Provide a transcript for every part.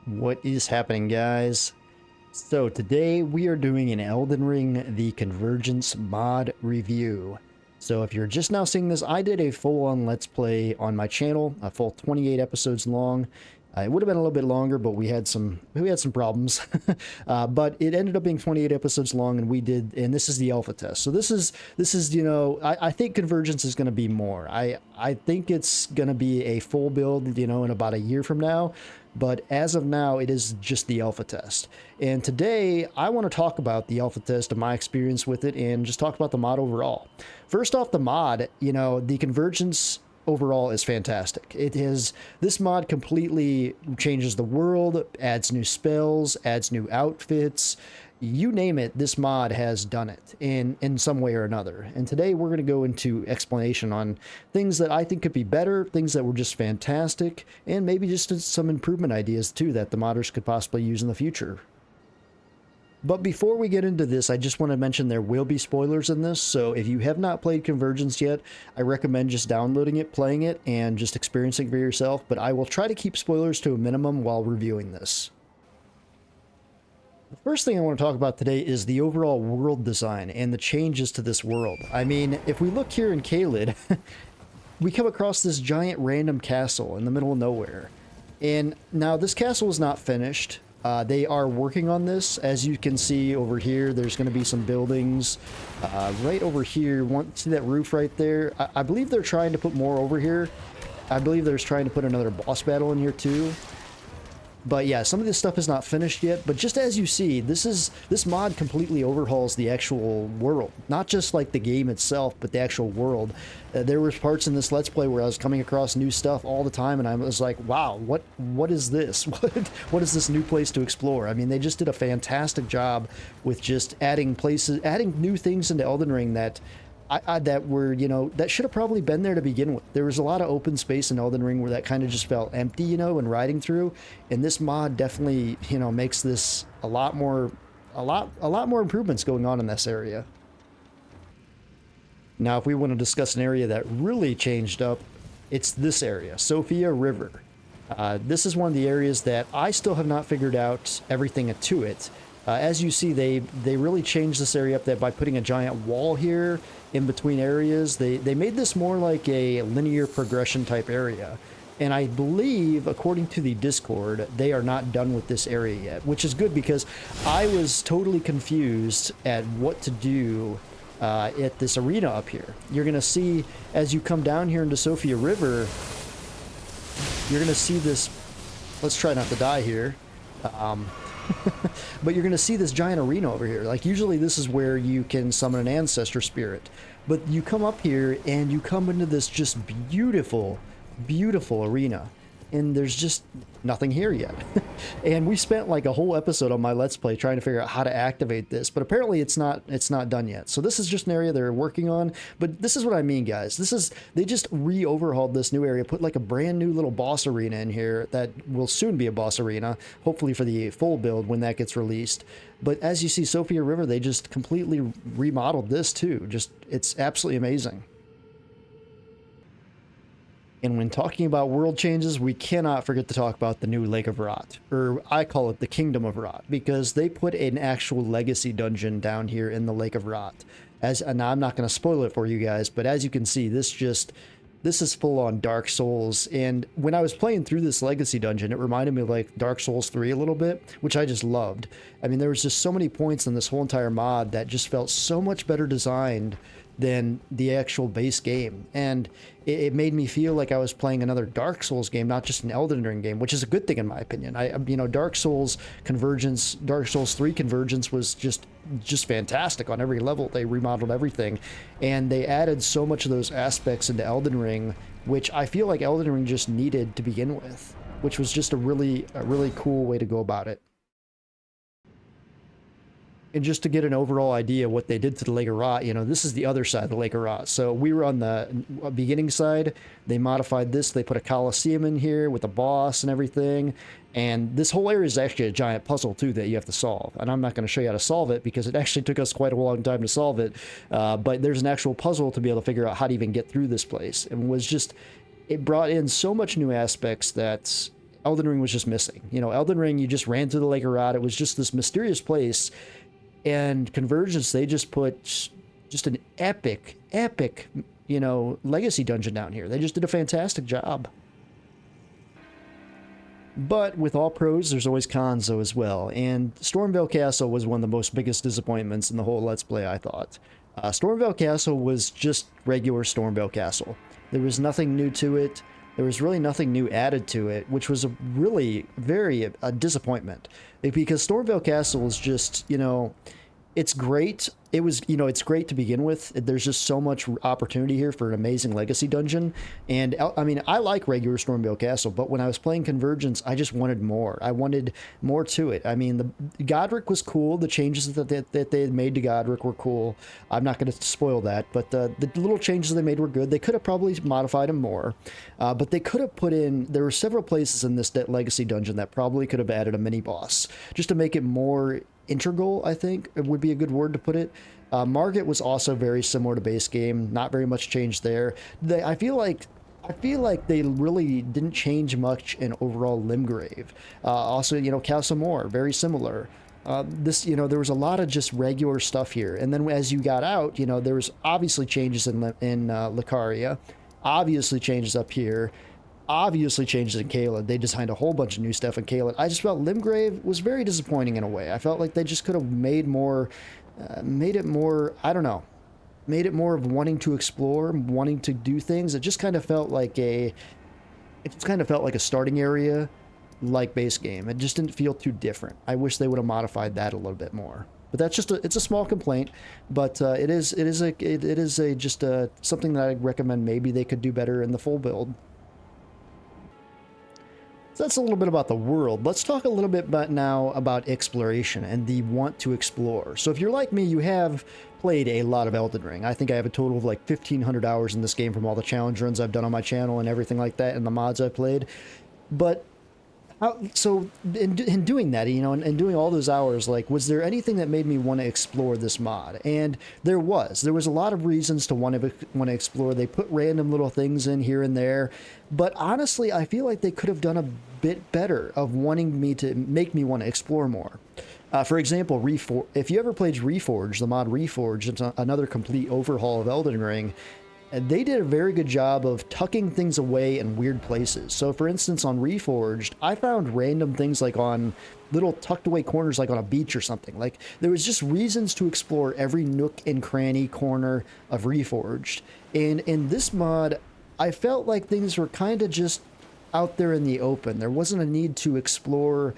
What is happening, guys? So today we are doing an Elden Ring the Convergence mod review. So if you're just now seeing this, I did a full-on Let's Play on my channel, a full 28 episodes long. It would have been a little bit longer, but we had some problems. But it ended up being 28 episodes long, and this is the alpha test. So this is I think Convergence is going to be more. I think it's going to be a full build, in about a year from now. But as of now, it is just the alpha test. And today, I want to talk about the alpha test and my experience with it, and just talk about the mod overall. First off, the mod, the Convergence overall is fantastic. This mod completely changes the world, adds new spells, adds new outfits. You name it, this mod has done it in some way or another. And today we're going to go into explanation on things that I think could be better, things that were just fantastic, and maybe just some improvement ideas too that the modders could possibly use in the future. But before we get into this, I just want to mention there will be spoilers in this, so if you have not played Convergence yet, I recommend just downloading it, playing it, and just experiencing it for yourself, but I will try to keep spoilers to a minimum while reviewing this. The first thing I want to talk about today is the overall world design and the changes to this world. I mean, if we look here in Caelid, we come across this giant random castle in the middle of nowhere. And now this castle is not finished. They are working on this. As you can see over here, there's going to be some buildings right over here. See that roof right there? I believe they're trying to put more over here. I believe they're trying to put another boss battle in here too. But yeah, some of this stuff is not finished yet, but just as you see, this mod completely overhauls the actual world. Not just like the game itself, but the actual world. There were parts in this Let's Play where I was coming across new stuff all the time, and I was like, wow, what is this? What is this new place to explore? I mean, they just did a fantastic job with just adding new things into Elden Ring that that should have probably been there to begin with. There was a lot of open space in Elden Ring where that kind of just felt empty, when riding through. And this mod definitely, makes this a lot more improvements going on in this area. Now, if we want to discuss an area that really changed up, it's this area, Sofia River. This is one of the areas that I still have not figured out everything to it. As you see, they really changed this area up there by putting a giant wall here in between areas. They made this more like a linear progression type area. And I believe, according to the Discord, they are not done with this area yet, which is good because I was totally confused at what to do at this arena up here. You're going to see, as you come down here into Sofia River, you're going to see this. Let's try not to die here. But you're going to see this giant arena over here. Like, usually this is where you can summon an ancestor spirit. But you come up here and you come into this just beautiful, beautiful arena. And there's just nothing here yet. And we spent like a whole episode on my Let's Play trying to figure out how to activate this, but apparently it's not done yet. So this is just an area they're working on, but this is what I mean, guys. They just re-overhauled this new area, put like a brand new little boss arena in here that will soon be a boss arena, hopefully for the full build when that gets released. But as you see, Sofia River, they just completely remodeled this too. It's absolutely amazing. And when talking about world changes, we cannot forget to talk about the new Lake of Rot, or I call it the Kingdom of Rot, because they put an actual legacy dungeon down here in the Lake of Rot. And I'm not going to spoil it for you guys, but as you can see, this is full on Dark Souls. And when I was playing through this legacy dungeon, it reminded me of like Dark Souls 3 a little bit, which I just loved. I mean, there was just so many points in this whole entire mod that just felt so much better designed than the actual base game, and it made me feel like I was playing another Dark Souls game, not just an Elden Ring game, which is a good thing in my opinion. Dark Souls Convergence, Dark Souls 3 Convergence was just fantastic on every level. They remodeled everything, and they added so much of those aspects into Elden Ring, which I feel like Elden Ring just needed to begin with, which was just a really cool way to go about it. And just to get an overall idea of what they did to the Lake of Rot, this is the other side of the Lake of Rot. So we were on the beginning side. They modified this. They put a Coliseum in here with a boss and everything. And this whole area is actually a giant puzzle, too, that you have to solve. And I'm not going to show you how to solve it because it actually took us quite a long time to solve it. But there's an actual puzzle to be able to figure out how to even get through this place. It brought in so much new aspects that Elden Ring was just missing. You know, Elden Ring, you just ran through the Lake of Rot. It was just this mysterious place. And Convergence, they just put just an epic, you know, legacy dungeon down here. They just did a fantastic job. But with all pros, there's always cons, though, as well. And Stormville Castle was one of the most biggest disappointments in the whole Let's Play, I thought. Stormville Castle was just regular Stormville Castle. There was nothing new to it. There was really nothing new added to it, which was a really a disappointment. Because Stormville Castle is just, you know, it's great. It was, you know, it's great to begin with. There's just so much opportunity here for an amazing legacy dungeon. And I mean, I like regular Stormville Castle, but when I was playing Convergence, I just wanted more. I wanted more to it. I mean, the Godric was cool. The changes that they had made to Godric were cool. I'm not going to spoil that, but the little changes they made were good. They could have probably modified them more, but they could have put in, there were several places in this legacy dungeon that probably could have added a mini boss just to make it more integral, I think it would be a good word to put it. Margit was also very similar to base game, not very much change there. I feel like they really didn't change much in overall Limgrave. Also, you know, Castle Moor, very similar. This, you know, there was a lot of just regular stuff here, and then as you got out, you know, there was obviously changes in Lucaria, obviously changes up here. Obviously changes in Caelid. They designed a whole bunch of new stuff in Caelid. I just felt Limgrave was very disappointing in a way. I felt like they just could have made it more, I don't know, made it more of wanting to explore, wanting to do things. It just kind of felt like a starting area like base game. It just didn't feel too different. I wish they would have modified that a little bit more. But that's just it's a small complaint, but it is something that I recommend maybe they could do better in the full build. So that's a little bit about the world. Let's talk a little bit now about exploration and the want to explore. So if you're like me, you have played a lot of Elden Ring. I think I have a total of like 1,500 hours in this game from all the challenge runs I've done on my channel and everything like that and the mods I've played. But so in doing that, you know, and doing all those hours, like, was there anything that made me want to explore this mod? And there was a lot of reasons to want to explore. They put random little things in here and there, but honestly, I feel like they could have done a bit better of wanting me to make me want to explore more. For example, if you ever played Reforged, the mod Reforged, it's another complete overhaul of Elden Ring. And they did a very good job of tucking things away in weird places. So for instance, on Reforged, I found random things like on little tucked away corners, like on a beach or something. Like there was just reasons to explore every nook and cranny corner of Reforged. And in this mod, I felt like things were kind of just out there in the open. There wasn't a need to explore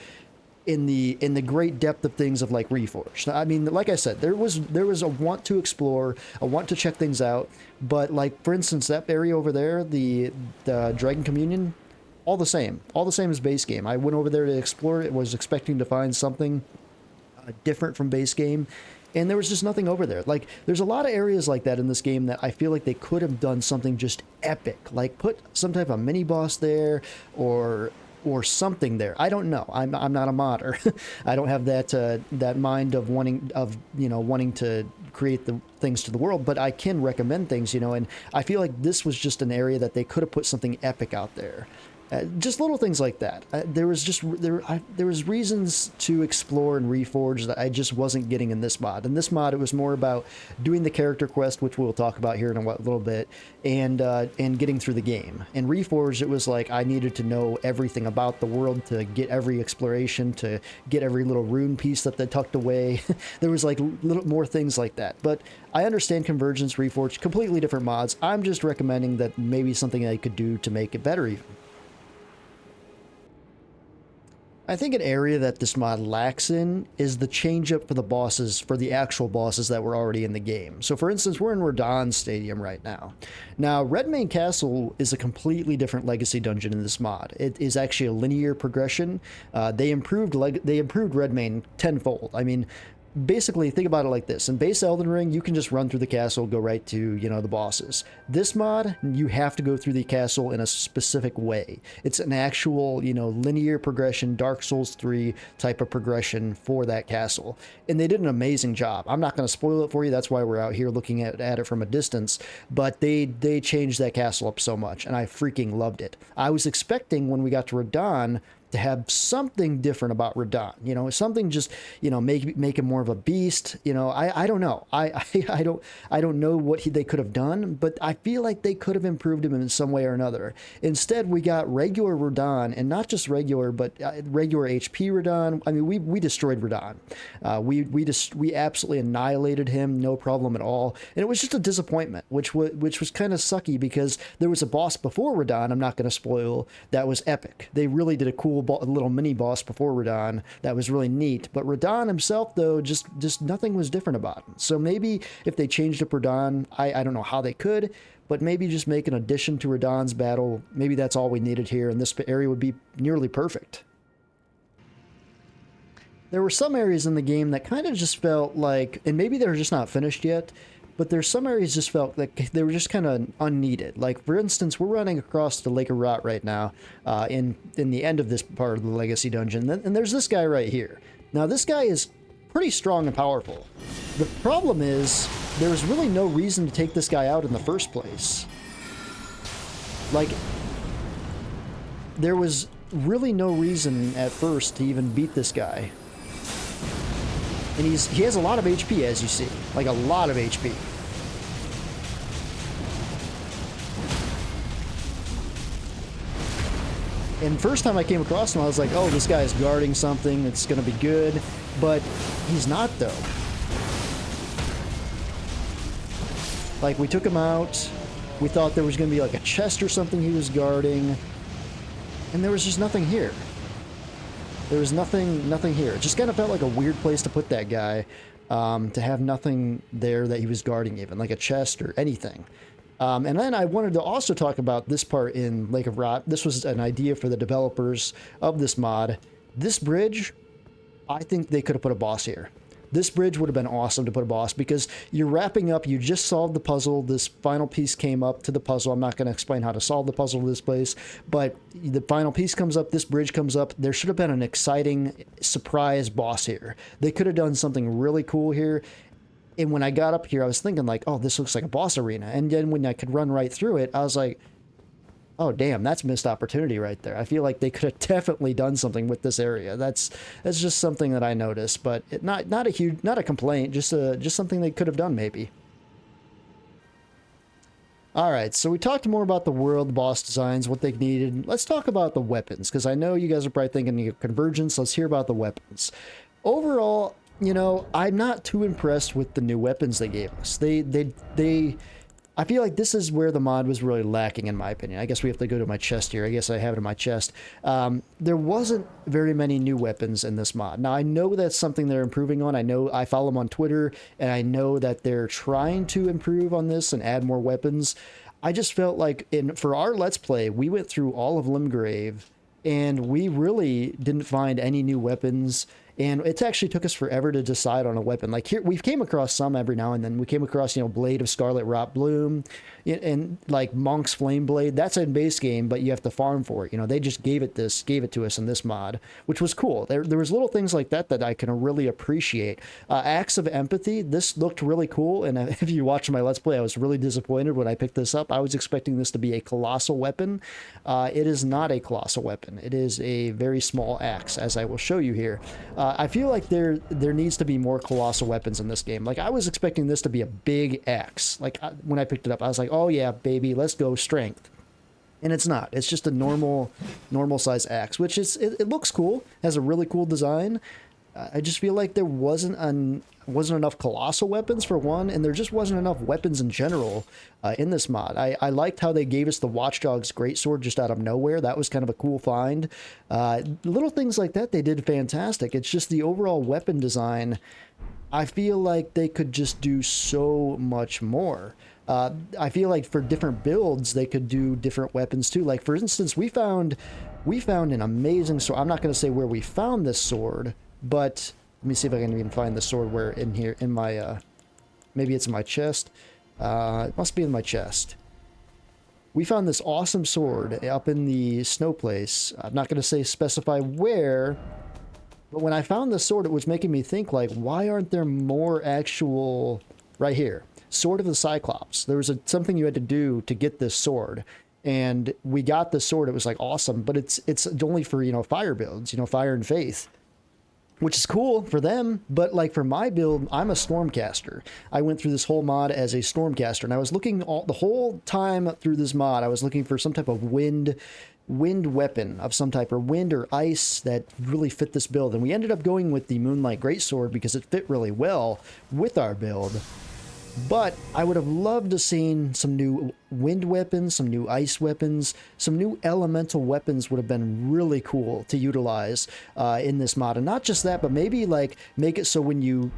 in the great depth of things of like Reforged. I mean, like I said, there was a want to explore, a want to check things out, but like for instance, that area over there, the Dragon Communion, all the same as base game. I went over there to explore it, was expecting to find something different from base game, and there was just nothing over there. Like there's a lot of areas like that in this game that I feel like they could have done something just epic, like put some type of mini boss there or something there. I don't know. I'm not a modder. I don't have that mind of wanting to create the things to the world, but I can recommend things, you know, and I feel like this was just an area that they could have put something epic out there. Just little things like that. There was reasons to explore and reforge that I just wasn't getting in this mod. In this mod, it was more about doing the character quest, which we'll talk about here in a little bit, and getting through the game. In Reforged, it was like I needed to know everything about the world to get every exploration, to get every little rune piece that they tucked away. There was like little more things like that. But I understand Convergence, Reforged, completely different mods. I'm just recommending that maybe something I could do to make it better even. I think an area that this mod lacks in is the change up for the bosses, for the actual bosses that were already in the game. So for instance, we're in Radahn Stadium right now. Now, Redmane Castle is a completely different legacy dungeon in this mod. It is actually a linear progression. They improved Redmane tenfold. I mean, basically, think about it like this. In base Elden Ring, you can just run through the castle, go right to, you know, the bosses. This mod, you have to go through the castle in a specific way. It's an actual, you know, linear progression, Dark Souls 3 type of progression for that castle. And they did an amazing job. I'm not going to spoil it for you. That's why we're out here looking at it from a distance. But they changed that castle up so much, and I freaking loved it. I was expecting when we got to Radahn to have something different about Radahn, you know, something just, you know, make him more of a beast. You know, I don't know. I don't know what they could have done, but I feel like they could have improved him in some way or another. Instead, we got regular Radahn, and not just regular, but regular HP Radahn. I mean, we destroyed Radahn. We absolutely annihilated him, no problem at all. And it was just a disappointment, which was kind of sucky because there was a boss before Radahn. I'm not going to spoil. That was epic. They really did a cool little mini boss before Radahn that was really neat. But Radahn himself, though, just nothing was different about him. So maybe if they changed up Radahn, I don't know how they could, but maybe just make an addition to Radahn's battle. Maybe that's all we needed here, and this area would be nearly perfect. There were some areas in the game that kind of just felt like, and maybe they're just not finished yet, but there's some areas just felt like they were just kind of unneeded. Like, for instance, we're running across the Lake of Rot right now in the end of this part of the Legacy Dungeon, and there's this guy right here. Now, this guy is pretty strong and powerful. The problem is, there's really no reason to take this guy out in the first place. Like, there was really no reason at first to even beat this guy. And he has a lot of HP, as you see. Like, a lot of HP. And first time I came across him, I was like, oh, this guy is guarding something. It's going to be good. But he's not, though. Like, we took him out. We thought there was going to be, like, a chest or something he was guarding. And there was just nothing here. There was nothing here. It just kind of felt like a weird place to put that guy, to have nothing there that he was guarding even, like a chest or anything. And then I wanted to also talk about this part in Lake of Rot. This was an idea for the developers of this mod. This bridge, I think they could have put a boss here. This bridge would have been awesome to put a boss, because you're wrapping up, you just solved the puzzle, this final piece came up to the puzzle. I'm not going to explain how to solve the puzzle in this place, but the final piece comes up, this bridge comes up. There should have been an exciting surprise boss here. They could have done something really cool here. And when I got up here, I was thinking like, oh, this looks like a boss arena. And then when I could run right through it, I was like, oh, damn, that's missed opportunity right there. I feel like they could have definitely done something with this area. That's just something that I noticed, but not a complaint, just something they could have done maybe. All right, so we talked more about the world, boss designs, what they needed. Let's talk about the weapons, because I know you guys are probably thinking Convergence. Let's hear about the weapons. Overall, you know, I'm not too impressed with the new weapons they gave us. I feel like this is where the mod was really lacking, in my opinion. I guess we have to go to my chest here. I guess I have it in my chest. There wasn't very many new weapons in this mod. Now, I know that's something they're improving on. I know I follow them on Twitter, and I know that they're trying to improve on this and add more weapons. I just felt like for our Let's Play, we went through all of Limgrave, and we really didn't find any new weapons. And it actually took us forever to decide on a weapon. Like here, we've came across some every now and then. We came across, you know, Blade of Scarlet Rot Bloom, and like Monk's Flame Blade. That's in base game, but you have to farm for it. You know, they just gave it to us in this mod, which was cool. There was little things like that I can really appreciate. Acts of Empathy. This looked really cool, and if you watch my Let's Play, I was really disappointed when I picked this up. I was expecting this to be a colossal weapon. It is not a colossal weapon. It is a very small axe, as I will show you here. I feel like there needs to be more colossal weapons in this game. Like, I was expecting this to be a big axe. Like, when I picked it up, I was like, oh yeah, baby, let's go strength. And it's not. It's just a normal size axe, which it looks cool, has a really cool design. I just feel like there wasn't enough colossal weapons for one, and there just wasn't enough weapons in general in this mod. I liked how they gave us the Watchdog's greatsword just out of nowhere. That was kind of a cool find. Little things like that, they did fantastic. It's just the overall weapon design. I feel like they could just do so much more. I feel like for different builds, they could do different weapons too. Like, for instance, we found an amazing sword. I'm not going to say where we found this sword, but let me see if I can even find the sword where in here, in my, maybe it's in my chest. It must be in my chest. We found this awesome sword up in the snow place. I'm not going to specify where, but when I found this sword, it was making me think, like, why aren't there more actual, right here, Sword of the Cyclops. There was something you had to do to get this sword. and we got the sword. It was like awesome, but it's only for, you know, fire builds, you know, fire and faith, which is cool for them. But like for my build, I'm a stormcaster. I went through this whole mod as a stormcaster, and I was looking the whole time through this mod, I was looking for some type of wind weapon of some type, or wind or ice, that really fit this build. And we ended up going with the Moonlight Greatsword because it fit really well with our build. But I would have loved to seen some new wind weapons, some new ice weapons, some new elemental weapons would have been really cool to utilize in this mod. And not just that, but maybe like make it so when you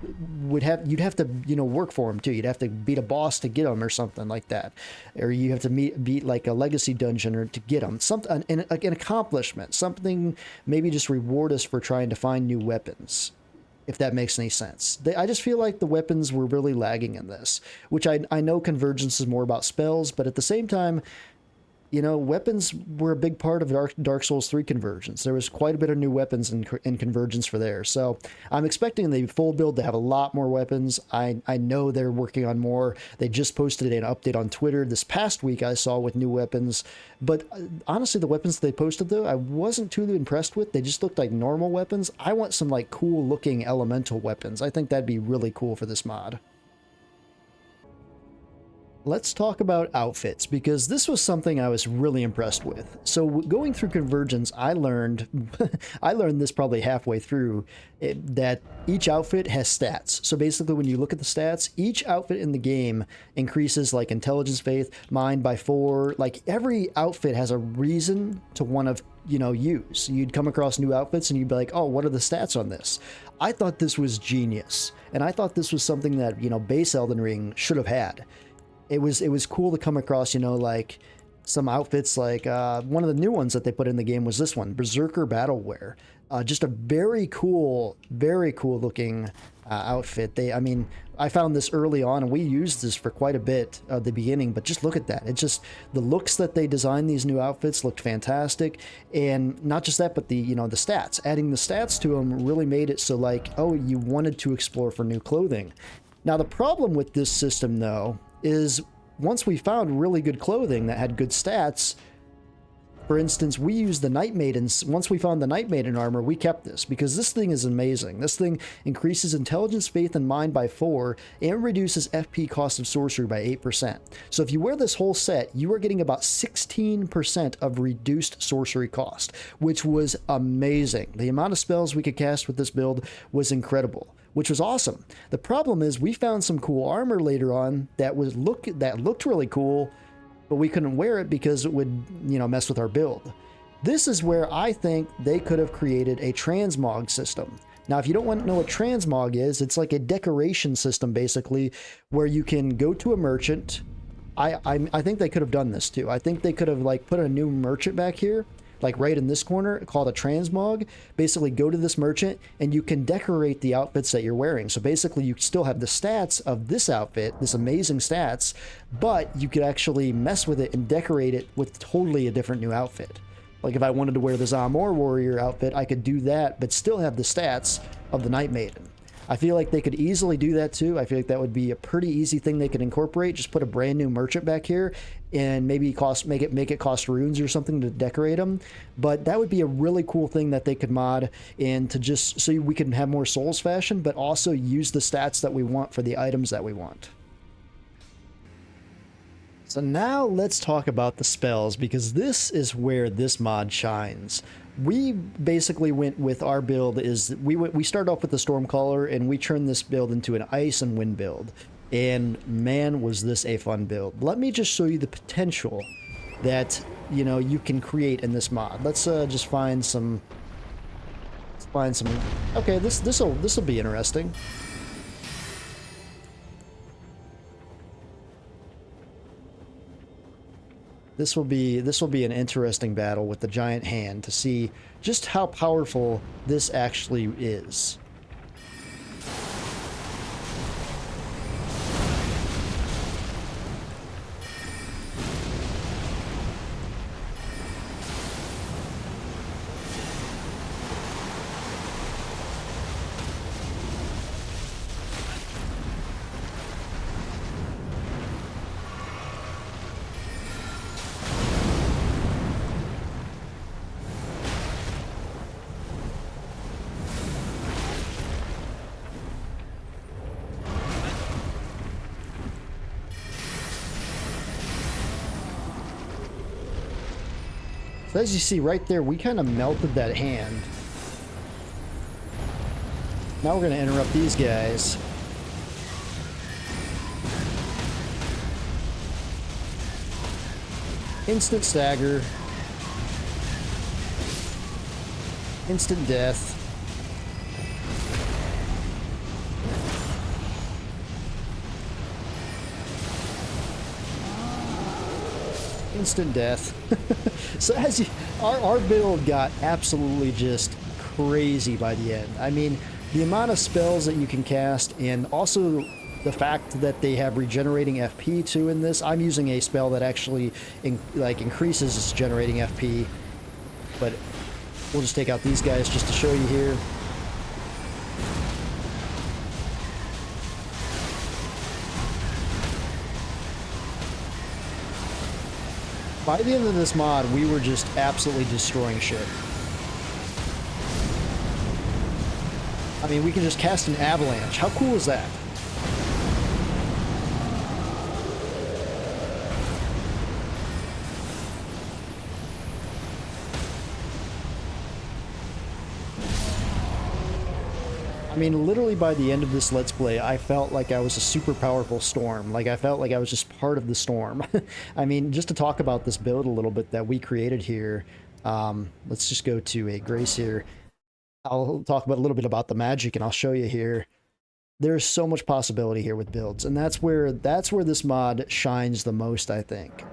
you'd have to, you know, work for them too. You'd have to beat a boss to get them or something like that. Or you have to beat like a legacy dungeon or to get them. Something, an accomplishment, something, maybe just reward us for trying to find new weapons, if that makes any sense. I just feel like the weapons were really lagging in this, which I know Convergence is more about spells, but at the same time, you know, weapons were a big part of Dark Souls 3 Convergence. There was quite a bit of new weapons in Convergence for there. So I'm expecting the full build to have a lot more weapons. I know they're working on more. They just posted an update on Twitter this past week, I saw, with new weapons. But honestly, the weapons they posted, though, I wasn't too impressed with. They just looked like normal weapons. I want some like cool looking elemental weapons. I think that'd be really cool for this mod. Let's talk about outfits, because this was something I was really impressed with. So going through Convergence, I learned I learned this probably halfway through, that each outfit has stats. So basically, when you look at the stats, each outfit in the game increases like intelligence, faith, mind by 4. Like every outfit has a reason to want to, you know, use. You'd come across new outfits and you'd be like, oh, what are the stats on this? I thought this was genius, and I thought this was something that, you know, base Elden Ring should have had. It was cool to come across, you know, like some outfits, like one of the new ones that they put in the game was this one, Berserker Battlewear. Just a very cool looking outfit. I mean, I found this early on and we used this for quite a bit at the beginning, but just look at that. It's just the looks that they designed these new outfits looked fantastic. And not just that, but the, you know, the stats, adding the stats to them really made it so like, oh, you wanted to explore for new clothing. Now, the problem with this system, though, is once we found really good clothing that had good stats, for instance, we used the Night Maidens. Once we found the Night Maiden armor, we kept this because this thing is amazing. This thing increases intelligence, faith, and mind by 4 and reduces FP cost of sorcery by 8%. So if you wear this whole set, you are getting about 16% of reduced sorcery cost, which was amazing. The amount of spells we could cast with this build was incredible, which was awesome. The problem is we found some cool armor later on that looked really cool, but we couldn't wear it because it would, you know, mess with our build. This is where I think they could have created a transmog system. Now, if you don't want to know what transmog is, it's like a decoration system, basically, where you can go to a merchant. I think they could have done this too. I think they could have like put a new merchant back here, like right in this corner, called a transmog. Basically go to this merchant and you can decorate the outfits that you're wearing. So basically you still have the stats of this outfit, this amazing stats, but you could actually mess with it and decorate it with totally a different new outfit. Like if I wanted to wear the Zamor Warrior outfit, I could do that, but still have the stats of the Night Maiden. I feel like they could easily do that too. I feel like that would be a pretty easy thing they could incorporate. Just put a brand new merchant back here and maybe make it cost runes or something to decorate them. But that would be a really cool thing that they could mod in, to just so we can have more Souls fashion, but also use the stats that we want for the items that we want. So now let's talk about the spells, because this is where this mod shines. We basically went with our build is we started off with the Stormcaller and we turned this build into an ice and wind build. And man, was this a fun build. Let me just show you the potential that, you know, you can create in this mod. Let's just find some. Okay, this will be interesting. This will be an interesting battle with the giant hand to see just how powerful this actually is. So as you see right there, we kind of melted that hand. Now we're going to interrupt these guys. Instant stagger. Instant death. Instant death. So as you, our build got absolutely just crazy by the end. I mean, the amount of spells that you can cast, and also the fact that they have regenerating FP too in this. I'm using a spell that actually increases its generating FP, but we'll just take out these guys just to show you here. By the end of this mod, we were just absolutely destroying shit. I mean, we can just cast an avalanche. How cool is that? I mean, literally by the end of this Let's Play, I felt like I was a super powerful storm. Like, I felt like I was just part of the storm. I mean, just to talk about this build a little bit that we created here, let's just go to a Grace here. I'll talk about a little bit about the magic, and I'll show you here. There's so much possibility here with builds, and that's where this mod shines the most, I think,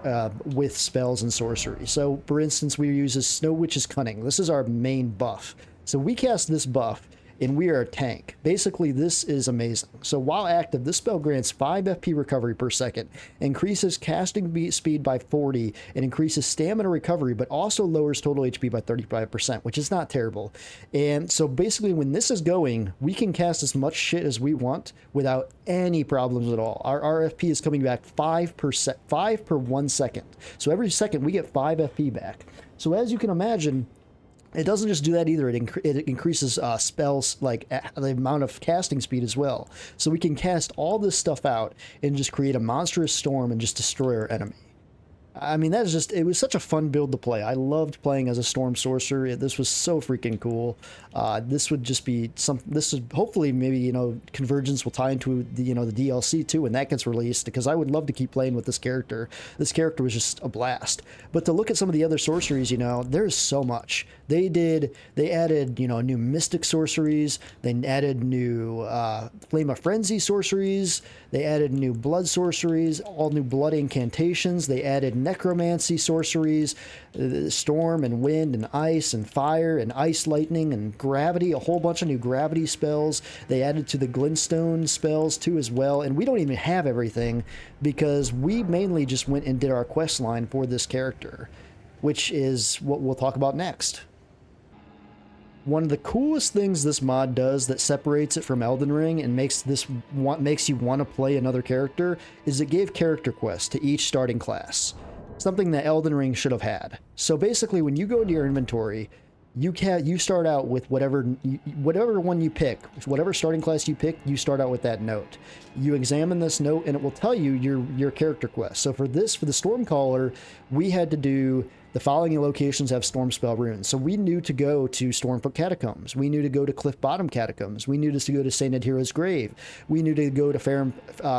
with spells and sorcery. So, for instance, we use Snow Witch's Cunning. This is our main buff. So we cast this buff, and we are a tank. Basically, this is amazing. So while active, this spell grants 5 FP recovery per second, increases casting speed by 40, and increases stamina recovery, but also lowers total HP by 35%, which is not terrible. And so basically, when this is going, we can cast as much shit as we want without any problems at all. Our RFP is coming back 5%, 5 per 1 second. So every second, we get 5 FP back. So as you can imagine, it doesn't just do that either. It increases spells, like the amount of casting speed as well. So we can cast all this stuff out and just create a monstrous storm and just destroy our enemy. I mean, that is just, it was such a fun build to play. I loved playing as a storm sorcerer. This was so freaking cool. This would just be this is hopefully maybe, you know, Convergence will tie into the, you know, the DLC too when that gets released, because I would love to keep playing with this character. This character was just a blast. But to look at some of the other sorceries, you know, there's so much. They added, you know, new mystic sorceries. They added new Flame of Frenzy sorceries. They added new blood sorceries, all new blood incantations. They added necromancy sorceries, storm and wind and ice and fire and ice lightning and gravity, a whole bunch of new gravity spells. They added to the glintstone spells too as well, and we don't even have everything because we mainly just went and did our quest line for this character, which is what we'll talk about next. One of the coolest things this mod does that separates it from Elden Ring and makes you want to play another character is it gave character quests to each starting class. Something that Elden Ring should have had. So basically, when you go into your inventory, you start out with whatever one you pick, whatever starting class you pick, you start out with that note. You examine this note, and it will tell you your character quest. So for the Stormcaller, we had to do the following locations have storm spell runes. So we knew to go to Stormville Catacombs. We knew to go to Cliff Bottom Catacombs. We knew to go to Saint Adhira's grave. We knew to go to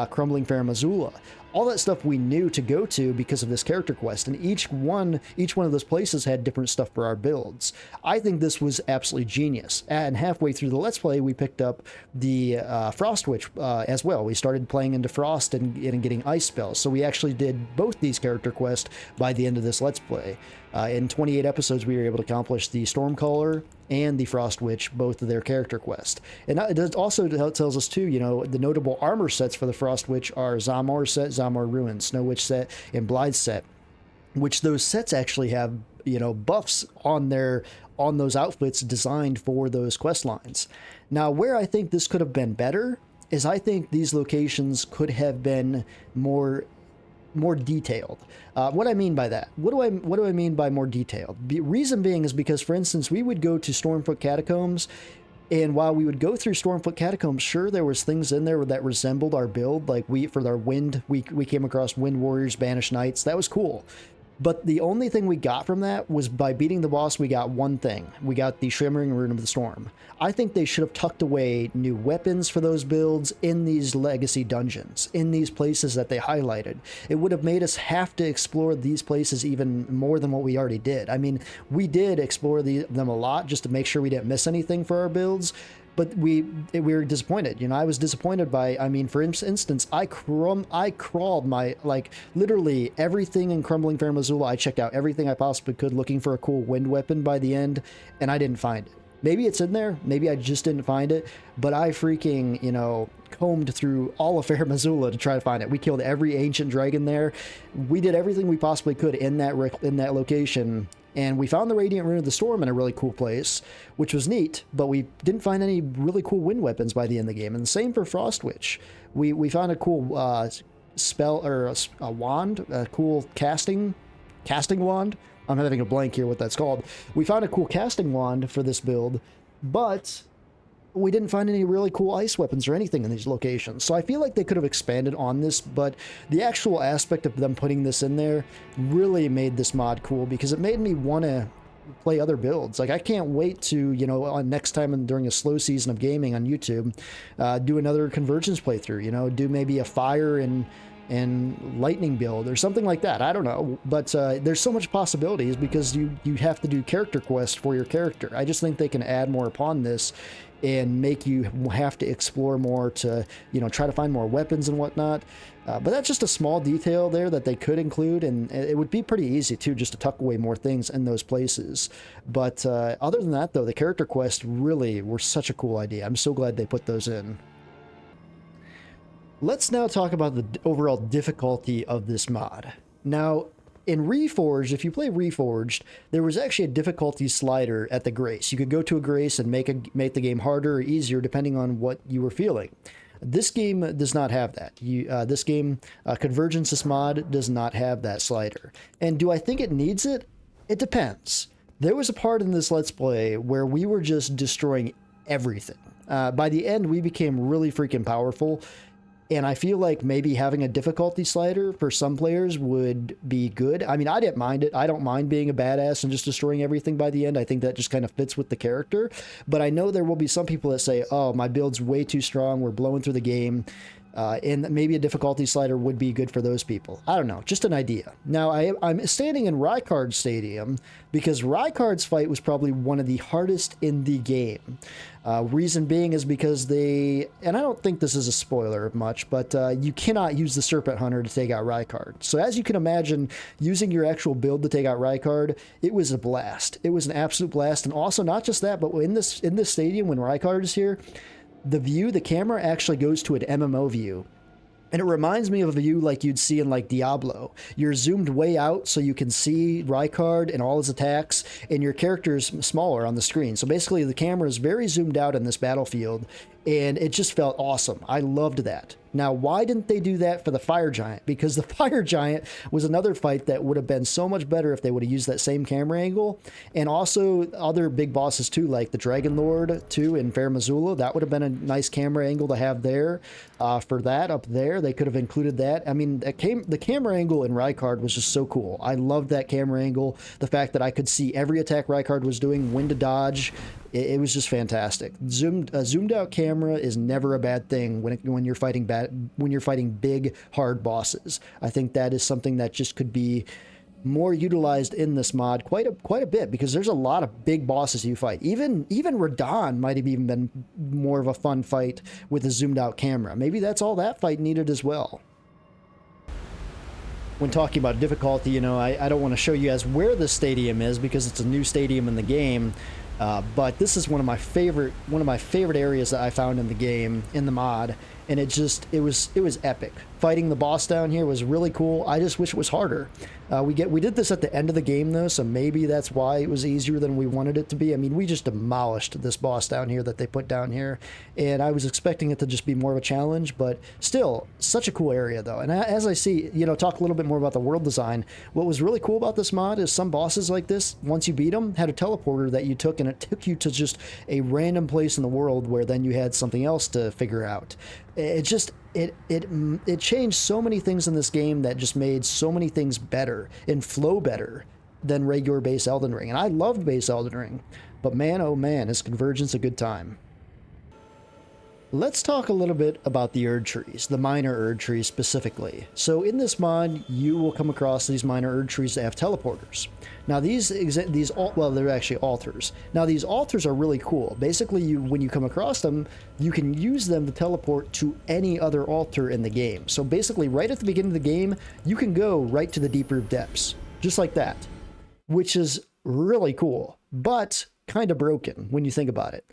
Crumbling Farum Azula. All that stuff we knew to go to because of this character quest, and each one of those places had different stuff for our builds. I think this was absolutely genius. And halfway through the Let's Play, we picked up the Frost Witch as well. We started playing into Frost and getting ice spells. So we actually did both these character quests by the end of this Let's Play. In 28 episodes, we were able to accomplish the Stormcaller and the Frost Witch, both of their character quest. And it also tells us too, you know, the notable armor sets for the Frost Witch are Zamor set, Zamor Ruin, Snow Witch set, and Blithe set, which those sets actually have, you know, buffs on those outfits designed for those quest lines. Now, where I think this could have been better is I think these locations could have been more detailed. What I mean by that? What do I mean by more detailed? The reason being is because, for instance, we would go to Stormfoot Catacombs, and while we would go through Stormfoot Catacombs, sure, there was things in there that resembled our build. Like for our wind, we came across Wind Warriors, Banished Knights. That was cool. But the only thing we got from that was by beating the boss, we got one thing. We got the Shimmering Rune of the Storm. I think they should have tucked away new weapons for those builds in these legacy dungeons, in these places that they highlighted. It would have made us have to explore these places even more than what we already did. I mean, we did explore them a lot just to make sure we didn't miss anything for our builds. But we were disappointed. You know, I was disappointed by, I mean, for instance, I crawled my, like, literally everything in Crumbling Fair Missoula. I checked out everything I possibly could looking for a cool wind weapon by the end, and I didn't find it. Maybe it's in there. Maybe I just didn't find it. But I freaking, you know, combed through all of Fair Missoula to try to find it. We killed every ancient dragon there. We did everything we possibly could in that location. And we found the Radiant Rune of the Storm in a really cool place, which was neat, but we didn't find any really cool wind weapons by the end of the game. And the same for Frost Witch. We found a cool spell, or a wand, a cool casting wand. I'm having a blank here what that's called. We found a cool casting wand for this build, but we didn't find any really cool ice weapons or anything in these locations. So I feel like they could have expanded on this, but the actual aspect of them putting this in there really made this mod cool, because it made me want to play other builds. Like, I can't wait to, you know, on next time and during a slow season of gaming on YouTube, do another Convergence playthrough, you know, do maybe a fire and lightning build or something like that. I don't know, but there's so much possibilities because you have to do character quests for your character. I just think they can add more upon this and make you have to explore more to, you know, try to find more weapons and whatnot. But that's just a small detail there that they could include, and it would be pretty easy too, just to tuck away more things in those places. But other than that, though, the character quests really were such a cool idea. I'm so glad they put those in. Let's now talk about the overall difficulty of this mod. Now, in Reforged, if you play Reforged, there was actually a difficulty slider at the grace. You could go to a grace and make the game harder or easier depending on what you were feeling. This game does not have that. This game, Convergence's mod, does not have that slider. And do I think it needs it? It depends. There was a part in this Let's Play where we were just destroying everything. By the end, we became really freaking powerful. And I feel like maybe having a difficulty slider for some players would be good. I mean, I didn't mind it. I don't mind being a badass and just destroying everything by the end. I think that just kind of fits with the character. But I know there will be some people that say, oh, my build's way too strong, we're blowing through the game. And maybe a difficulty slider would be good for those people. I don't know, just an idea. Now, I'm standing in Rykard Stadium because Rykard's fight was probably one of the hardest in the game. Reason being is because and I don't think this is a spoiler much, but you cannot use the Serpent Hunter to take out Rykard. So as you can imagine, using your actual build to take out Rykard, it was a blast. It was an absolute blast. And also, not just that, but in this stadium, when Rykard is here, the camera actually goes to an MMO view. And it reminds me of a view like you'd see in like Diablo. You're zoomed way out so you can see Rykard and all his attacks, and your character is smaller on the screen. So basically the camera is very zoomed out in this battlefield, and it just felt awesome. I loved that. Now, why didn't they do that for the Fire Giant? Because the Fire Giant was another fight that would have been so much better if they would have used that same camera angle. And also other big bosses too, like the Elden Lord too in Fair Missoula. That would have been a nice camera angle to have there. For that up there, they could have included that. I mean, the camera angle in Rykard was just so cool. I loved that camera angle. The fact that I could see every attack Rykard was doing, when to dodge. It was just fantastic. Zoomed out camera is never a bad thing when you're fighting big, hard bosses. I think that is something that just could be more utilized in this mod quite a bit, because there's a lot of big bosses you fight. Even Radahn might have even been more of a fun fight with a zoomed out camera. Maybe that's all that fight needed as well. When talking about difficulty, you know, I don't want to show you guys where the stadium is because it's a new stadium in the game. But this is one of my favorite areas that I found in the game, in the mod, and it was epic. Fighting the boss down here was really cool. I just wish it was harder. We did this at the end of the game though, so maybe that's why it was easier than we wanted it to be. I mean, we just demolished this boss down here that they put down here, and I was expecting it to just be more of a challenge, but still, such a cool area though. And as I see, you know, talk a little bit more about the world design, what was really cool about this mod is some bosses like this, once you beat them, had a teleporter that you took, and it took you to just a random place in the world where then you had something else to figure out. It just it changed so many things in this game that just made so many things better and flow better than regular base Elden Ring. And I loved base Elden Ring, but man, oh man, is Convergence a good time. Let's talk a little bit about the Erd trees, the minor Erd trees specifically. So in this mod, you will come across these minor Erd trees that have teleporters. Now well, they're actually altars. Now these altars are really cool. Basically, when you come across them, you can use them to teleport to any other altar in the game. So basically, right at the beginning of the game, you can go right to the deeper depths, just like that, which is really cool, but kind of broken when you think about it.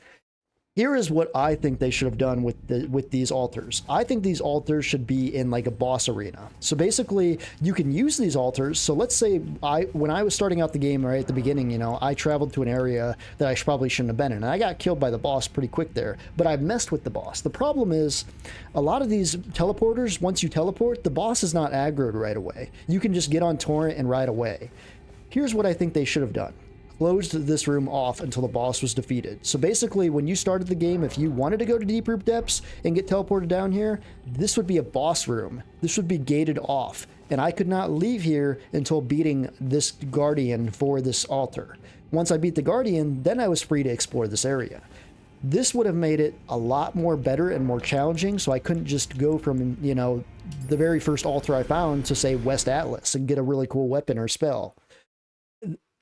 Here is what I think they should have done with these altars. I think these altars should be in like a boss arena. So basically, you can use these altars. So let's say when I was starting out the game right at the beginning, you know, I traveled to an area that I probably shouldn't have been in, and I got killed by the boss pretty quick there. But I messed with the boss. The problem is, a lot of these teleporters, once you teleport, the boss is not aggroed right away. You can just get on torrent and ride away. Here's what I think they should have done. Closed this room off until the boss was defeated. So basically, when you started the game, if you wanted to go to deeper depths and get teleported down here, this would be a boss room. This would be gated off, and I could not leave here until beating this guardian for this altar. Once I beat the guardian, then I was free to explore this area. This would have made it a lot more better and more challenging, so I couldn't just go from, you know, the very first altar I found to, say, West Atlas and get a really cool weapon or spell.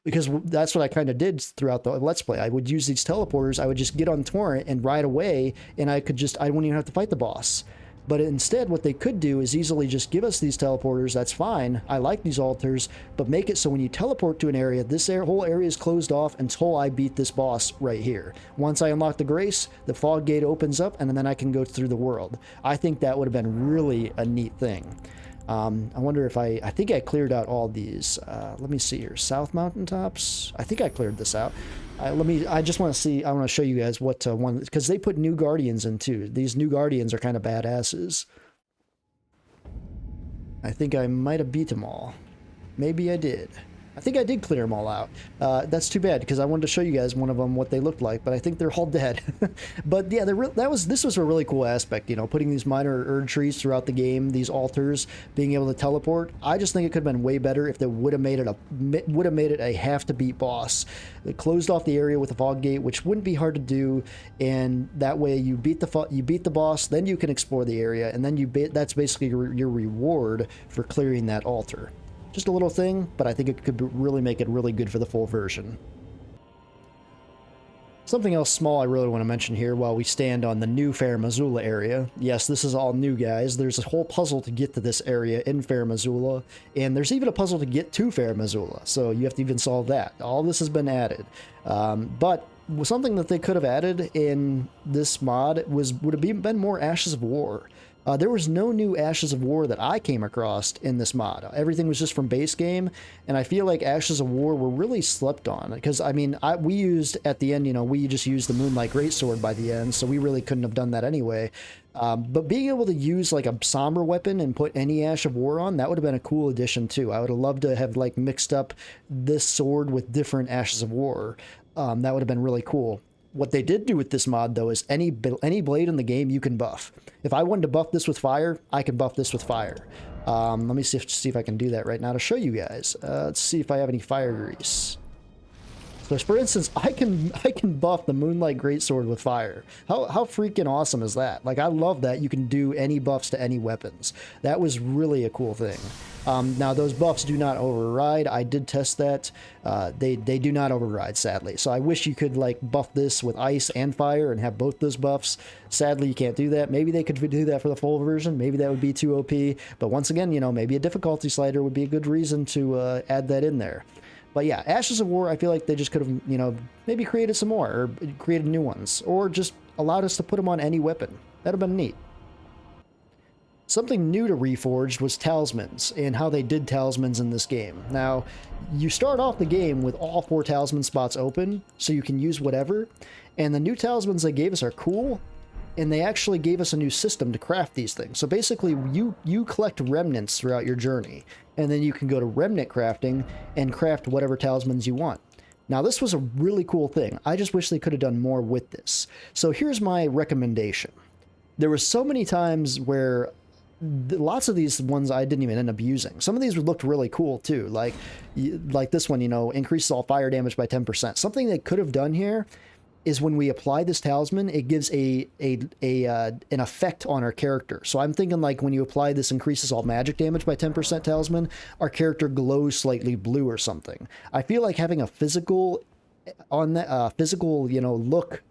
Because that's what I kind of did throughout the Let's Play. I would use these teleporters, I would just get on torrent and ride away, and I wouldn't even have to fight the boss. But instead, what they could do is easily just give us these teleporters. That's fine. I like these altars, but make it so when you teleport to an area, this whole area is closed off until I beat this boss right here. Once I unlock the Grace, the fog gate opens up, and then I can go through the world. I think that would have been really a neat thing. I wonder if I think I cleared out all these. Let me see here. South Mountaintops. I think I cleared this out. I just want to see. I want to show you guys what one, because they put new guardians in too. These new guardians are kind of badasses. I think I might have beat them all. Maybe I did. I think I did clear them all out. That's too bad, because I wanted to show you guys one of them, what they looked like, but I think they're all dead. But yeah, this was a really cool aspect, you know, putting these minor Erd trees throughout the game, these altars, being able to teleport. I just think it could have been way better if they would have made it a have to beat boss. It closed off the area with a fog gate, which wouldn't be hard to do, and that way you beat the boss, then you can explore the area, and then that's basically your reward for clearing that altar. Just a little thing, but I think it could really make it really good for the full version. Something else small I really want to mention here while we stand on the new Fair Missoula area. Yes, this is all new, guys. There's a whole puzzle to get to this area in Fair Missoula, and there's even a puzzle to get to Fair Missoula, so you have to even solve that. All this has been added. But something that they could have added in this mod would have been more Ashes of War. There was no new Ashes of War that I came across in this mod. Everything was just from base game, and I feel like Ashes of War were really slept on. Because, I mean, we used, at the end, you know, we just used the Moonlight Greatsword by the end, so we really couldn't have done that anyway. But being able to use, like, a somber weapon and put any Ash of War on, that would have been a cool addition, too. I would have loved to have, like, mixed up this sword with different Ashes of War. That would have been really cool. What they did do with this mod, though, is any blade in the game you can buff. If I wanted to buff this with fire, I can buff this with fire. Let me see if I can do that right now to show you guys. Let's see if I have any fire grease. So, for instance, I can buff the Moonlight Greatsword with fire. How freaking awesome is that? Like, I love that you can do any buffs to any weapons. That was really a cool thing. Now, those buffs do not override. I did test that. They do not override, sadly. So I wish you could, like, buff this with ice and fire and have both those buffs. Sadly, you can't do that. Maybe they could do that for the full version. Maybe that would be too OP. But once again, you know, maybe a difficulty slider would be a good reason to add that in there. But yeah, Ashes of War, I feel like they just could have, you know, maybe created some more, or created new ones, or just allowed us to put them on any weapon. That'd have been neat. Something new to Reforged was Talismans, and how they did Talismans in this game. Now, you start off the game with all 4 Talisman spots open, so you can use whatever, and the new Talismans they gave us are cool, and they actually gave us a new system to craft these things. So basically, you collect remnants throughout your journey, and then you can go to remnant crafting and craft whatever talismans you want. Now, this was a really cool thing. I just wish they could have done more with this. So here's my recommendation. there were so many times where lots of these ones I didn't even end up using. Some of these looked really cool too, like this one, increases all fire damage by 10%. Something they could have done here is when we apply this talisman, it gives an effect on our character. So I'm thinking like when you apply this increases all magic damage by 10% talisman, our character glows slightly blue or something. I feel like having a physical on that look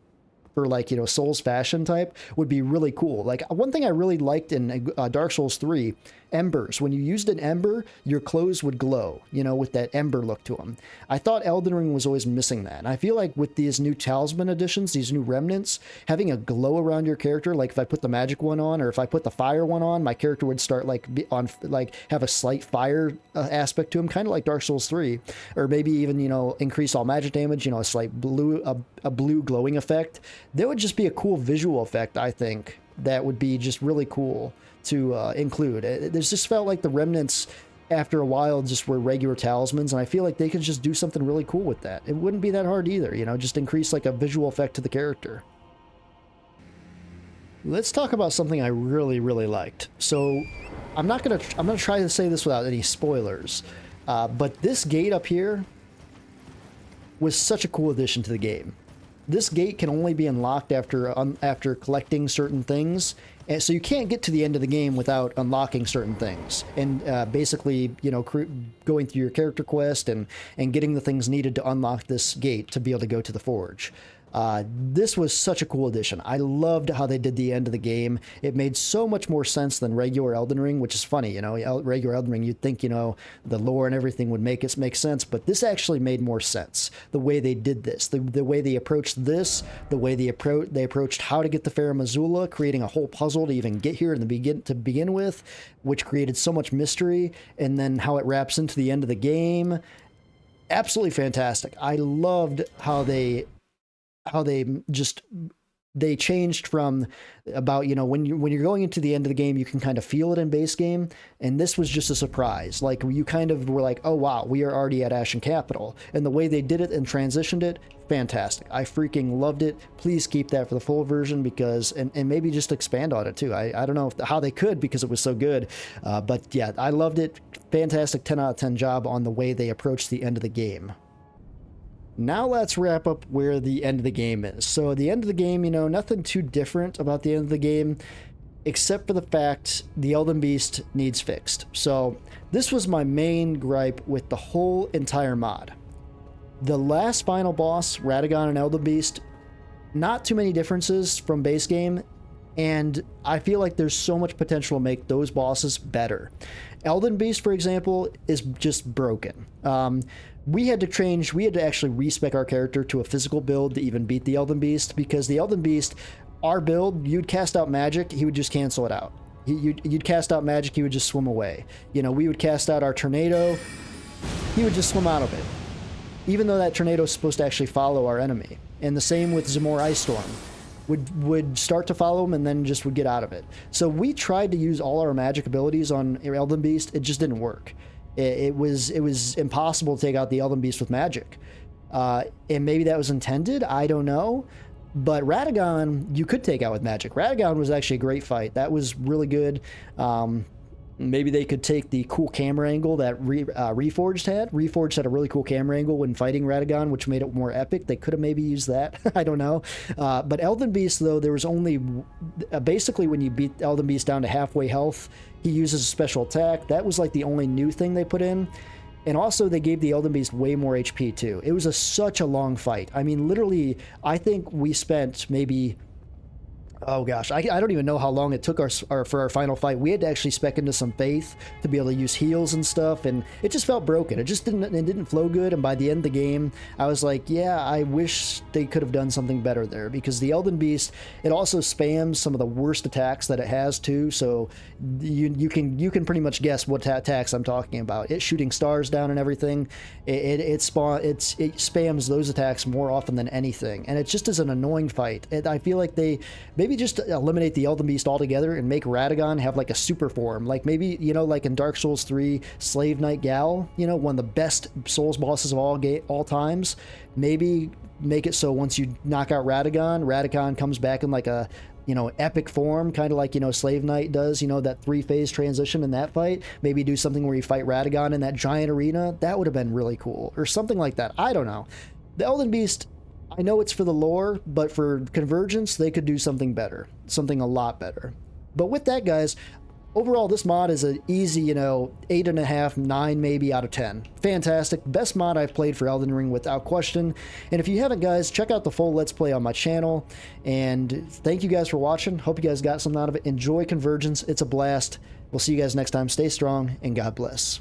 for like, Souls fashion type would be really cool. Like one thing I really liked in Dark Souls 3, embers. When you used an ember, your clothes would glow, with that ember look to them. I thought Elden Ring was always missing that. And I feel like with these new talisman additions, these new remnants, having a glow around your character, like if I put the magic one on or if I put the fire one on, my character would start have a slight fire aspect to him, kind of like Dark Souls 3, or maybe even, increase all magic damage, a slight a blue glowing effect. That would just be a cool visual effect, I think, that would be just really cool to include. There's just felt like the remnants after a while just were regular talismans, and I feel like they could just do something really cool with that. It wouldn't be that hard either, just increase like a visual effect to the character. Let's talk about something I really, really liked. So I'm gonna try to say this without any spoilers, but this gate up here was such a cool addition to the game. This gate can only be unlocked after collecting certain things, and so you can't get to the end of the game without unlocking certain things. And basically, going through your character quest and getting the things needed to unlock this gate to be able to go to the forge. This was such a cool addition. I loved how they did the end of the game. It made so much more sense than regular Elden Ring, which is funny. Regular Elden Ring, you'd think, the lore and everything would make sense, but this actually made more sense. The way they did this, the way they approached this, the way they approached how to get the Farum Azula, creating a whole puzzle to even get here to begin with, which created so much mystery, and then how it wraps into the end of the game. Absolutely fantastic. I loved how they changed from about, when you're going into the end of the game, you can kind of feel it in base game. And this was just a surprise. Like you kind of were like, oh, wow, we are already at Ashen Capital. And the way they did it and transitioned it, fantastic. I freaking loved it. Please keep that for the full version because, and maybe just expand on it too. I don't know how they could because it was so good. But yeah, I loved it. Fantastic 10 out of 10 job on the way they approached the end of the game. Now let's wrap up where the end of the game is. So the end of the game, nothing too different about the end of the game, except for the fact the Elden Beast needs fixed. So this was my main gripe with the whole entire mod. The last final boss, Radagon and Elden Beast, not too many differences from base game, and I feel like there's so much potential to make those bosses better. Elden Beast, for example, is just broken. We had to actually respec our character to a physical build to even beat the Elden Beast, because the Elden Beast, our build, you'd cast out magic, he would just cancel it out. You'd cast out magic, he would just swim away. We would cast out our tornado, he would just swim out of it. Even though that tornado is supposed to actually follow our enemy. And the same with Zamor Ice Storm. Would start to follow him and then just would get out of it. So we tried to use all our magic abilities on Elden Beast, it just didn't work. It was impossible to take out the Elden Beast with magic. And maybe that was intended, I don't know. But Radagon, you could take out with magic. Radagon was actually a great fight. That was really good. Maybe they could take the cool camera angle that Reforged had. Reforged had a really cool camera angle when fighting Radagon, which made it more epic. They could have maybe used that. I don't know. But Elden Beast, though, there was only... basically, when you beat Elden Beast down to halfway health, he uses a special attack. That was like the only new thing they put in. And also, they gave the Elden Beast way more HP, too. It was such a long fight. I mean, literally, I think we spent maybe... Oh gosh, I don't even know how long it took for our final fight. We had to actually spec into some faith to be able to use heals and stuff, and it just felt broken. It didn't flow good, and by the end of the game, I was like, yeah, I wish they could have done something better there, because the Elden Beast, it also spams some of the worst attacks that it has too, so you can pretty much guess what attacks I'm talking about. It's shooting stars down and everything. It spams those attacks more often than anything, and it just is an annoying fight. I feel like they maybe just eliminate the Elden Beast altogether and make Radagon have like a super form. Like maybe, like in Dark Souls 3, Slave Knight Gal, one of the best Souls bosses of all times. Maybe make it so once you knock out Radagon comes back in like a you know, epic form, kind of like, you know, Slave Knight does, you know, that 3-phase transition in that fight. Maybe do something where you fight Radagon in that giant arena. That would have been really cool, or something like that. I don't know. The Elden Beast, I know it's for the lore, but for Convergence, they could do something better, something a lot better. But with that, guys, overall, this mod is an easy, you know, 8.5, 9 maybe out of 10. Fantastic. Best mod I've played for Elden Ring without question. And if you haven't, guys, check out the full Let's Play on my channel. And thank you guys for watching. Hope you guys got something out of it. Enjoy Convergence. It's a blast. We'll see you guys next time. Stay strong, and God bless.